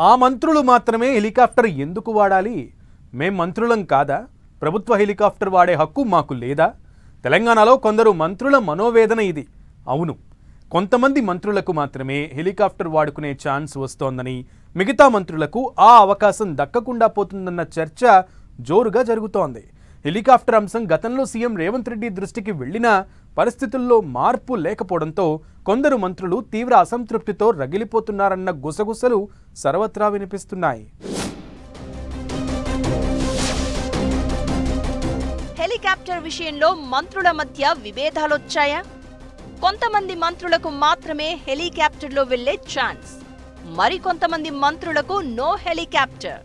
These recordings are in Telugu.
ఆ మంత్రులు మాత్రమే హెలికాప్టర్ ఎందుకు వాడాలి? మేం మంత్రులం కాదా? ప్రభుత్వ హెలికాప్టర్ వాడే హక్కు మాకు లేదా? తెలంగాణలో కొందరు మంత్రుల మనోవేదన ఇది. అవును, కొంతమంది మంత్రులకు మాత్రమే హెలికాప్టర్ వాడుకునే ఛాన్స్ వస్తోందని, మిగతా మంత్రులకు ఆ అవకాశం దక్కకుండా పోతుందన్న చర్చ జోరుగా జరుగుతోంది. హెలికాప్టర్ అంశం గతంలో సీఎం రేవంత్ రెడ్డి దృష్టికి వెళ్లినా పరిస్థితుల్లో మార్పు లేకపోవడంతో కొందరు మంత్రులు తీవ్ర అసంతృప్తితో రగిలిపోతున్నారన్న గుసగుసలు సర్వత్రా వినిపిస్తున్నాయి. హెలికాప్టర్ విషయంలో మంత్రుల మధ్య విభేదాలొచ్చాయా? కొంతమంది మంత్రులకు మాత్రమే హెలికాప్టర్లో వెళ్లే ఛాన్స్, మరికొంతమంది మంత్రులకు నో హెలికాప్టర్.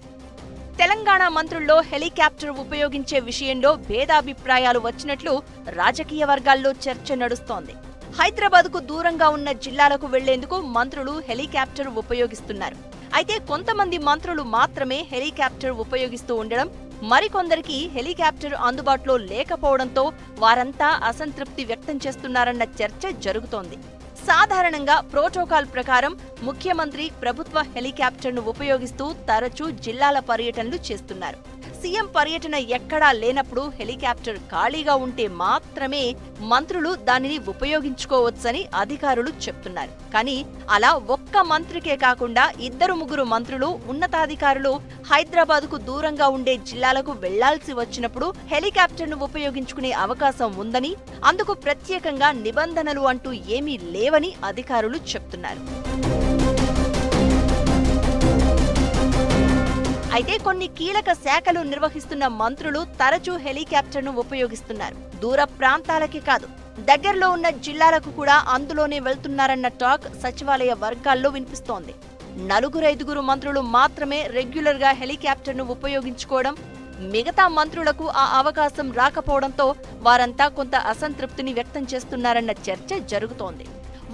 తెలంగాణ మంత్రుల్లో హెలికాప్టర్ ఉపయోగించే విషయంలో భేదాభిప్రాయాలు వచ్చినట్లు రాజకీయ వర్గాల్లో చర్చ నడుస్తోంది. హైదరాబాద్కు దూరంగా ఉన్న జిల్లాలకు వెళ్లేందుకు మంత్రులు హెలికాప్టర్ ఉపయోగిస్తున్నారు. అయితే కొంతమంది మంత్రులు మాత్రమే హెలికాప్టర్ ఉపయోగిస్తూ ఉండడం, మరికొందరికి హెలికాప్టర్ అందుబాటులో లేకపోవడంతో వారంతా అసంతృప్తి వ్యక్తం చేస్తున్నారన్న చర్చ జరుగుతోంది. సాధారణంగా ప్రోటోకాల్ ప్రకారం ముఖ్యమంత్రి ప్రభుత్వ హెలికాప్టర్ను ఉపయోగిస్తూ తరచూ జిల్లాల పర్యటనలు చేస్తున్నారు. సీఎం పర్యటన ఎక్కడా లేనప్పుడు హెలికాప్టర్ ఖాళీగా ఉంటే మాత్రమే మంత్రులు దానిని ఉపయోగించుకోవచ్చని అధికారులు చెప్తున్నారు. కానీ అలా ఒక్క మంత్రికే కాకుండా 2-3 మంత్రులు, ఉన్నతాధికారులు హైదరాబాద్కు దూరంగా ఉండే జిల్లాలకు వెళ్లాల్సి వచ్చినప్పుడు హెలికాప్టర్ను ఉపయోగించుకునే అవకాశం ఉందని, అందుకు ప్రత్యేకంగా నిబంధనలు అంటూ ఏమీ లేవని అధికారులు చెప్తున్నారు. అయితే కొన్ని కీలక శాఖలు నిర్వహిస్తున్న మంత్రులు తరచూ హెలికాప్టర్ను ఉపయోగిస్తున్నారు. దూర ప్రాంతాలకే కాదు, దగ్గరలో ఉన్న జిల్లాలకు కూడా అందులోనే వెళ్తున్నారన్న టాక్ సచివాలయ వర్గాల్లో వినిపిస్తోంది. 4-5 మంత్రులు మాత్రమే రెగ్యులర్గా హెలికాప్టర్ను ఉపయోగించుకోవడం, మిగతా మంత్రులకు ఆ అవకాశం రాకపోవడంతో వారంతా కొంత అసంతృప్తిని వ్యక్తం చేస్తున్నారన్న చర్చ జరుగుతోంది.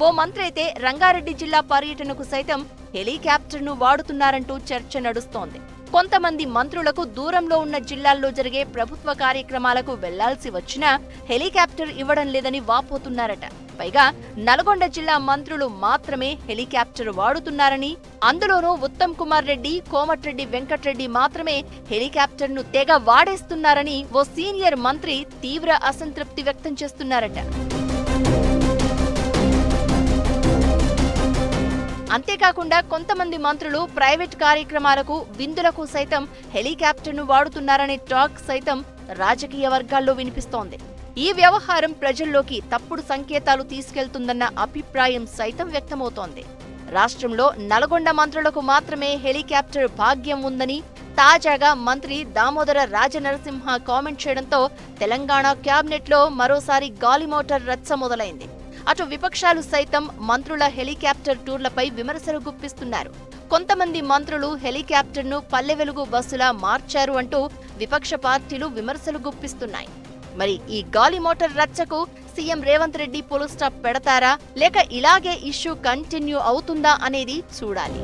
ఓ మంత్రి అయితే రంగారెడ్డి జిల్లా పర్యటనకు సైతం హెలికాప్టర్ను వాడుతున్నారంటూ చర్చ నడుస్తోంది. కొంతమంది మంత్రులకు దూరంలో ఉన్న జిల్లాల్లో జరిగే ప్రభుత్వ కార్యక్రమాలకు వెళ్లాల్సి వచ్చినా హెలికాప్టర్ ఇవ్వడం లేదని వాపోతున్నారట. పైగా నల్గొండ జిల్లా మంత్రులు మాత్రమే హెలికాప్టర్ వాడుతున్నారని, అందులోనూ ఉత్తమ్ కుమార్ రెడ్డి, కోమటిరెడ్డి వెంకటరెడ్డి మాత్రమే హెలికాప్టర్ను తెగ వాడేస్తున్నారని ఓ సీనియర్ మంత్రి తీవ్ర అసంతృప్తి వ్యక్తం చేస్తున్నారట. అంతేకాకుండా కొంతమంది మంత్రులు ప్రైవేట్ కార్యక్రమాలకు, విందులకు సైతం హెలికాప్టర్ను వాడుతున్నారనే టాక్ సైతం రాజకీయ వర్గాల్లో వినిపిస్తోంది. ఈ వ్యవహారం ప్రజల్లోకి తప్పుడు సంకేతాలు తీసుకెళ్తుందన్న అభిప్రాయం సైతం వ్యక్తమవుతోంది. రాష్ట్రంలో నల్గొండ మంత్రులకు మాత్రమే హెలికాప్టర్ భాగ్యం ఉందని తాజాగా మంత్రి దామోదర రాజనరసింహ కామెంట్ చేయడంతో తెలంగాణ క్యాబినెట్లో మరోసారి గాలిమోటార్ రచ్చ మొదలైంది. అటు విపక్షాలు సైతం మంత్రుల హెలికాప్టర్ టూర్లపై విమర్శలు గుప్పిస్తున్నారు. కొంతమంది మంత్రులు హెలికాప్టర్ను పల్లె వెలుగు బస్సులా మార్చారు అంటూ విపక్ష పార్టీలు విమర్శలు గుప్పిస్తున్నాయి. మరి ఈ గాలిమోటార్ రచ్చకు CM Revanth Reddy full stop పెడతారా, లేక ఇలాగే ఇష్యూ కంటిన్యూ అవుతుందా అనేది చూడాలి.